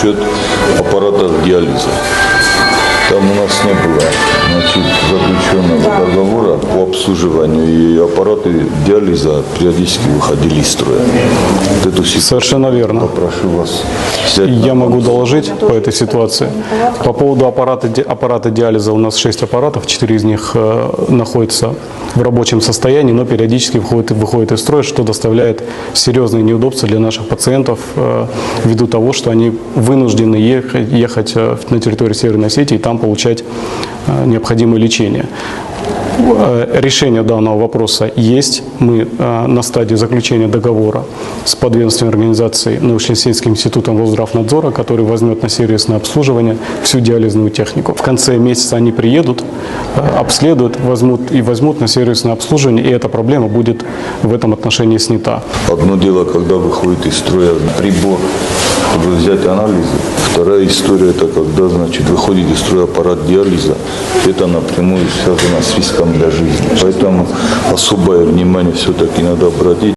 счет аппаратов диализа. Там у нас не было заключенного договора по обслуживанию, и аппараты диализа периодически выходили из строя. Вот эту ситуацию Совершенно верно. попрошу вас взять. Я могу доложить по этой ситуации. По поводу аппарата диализа у нас 6 аппаратов, 4 из них находятся в рабочем состоянии, но периодически выходят из строя, что доставляет серьезные неудобства для наших пациентов ввиду того, что они вынуждены ехать на территорию Северной Осетии и там получать необходимое лечение. Решение данного вопроса есть. Мы на стадии заключения договора с подведомственной организацией Новочеркасским институтом Росздравнадзора, который возьмет на сервисное обслуживание всю диализную технику. В конце месяца они приедут, обследуют, возьмут на сервисное обслуживание, и эта проблема будет в этом отношении снята. Одно дело, когда выходит из строя прибор, чтобы взять анализы. Вторая история, это когда, значит, выходит из строя аппарат диализа. Это напрямую связано с риском для жизни. Поэтому особое внимание все-таки надо обратить.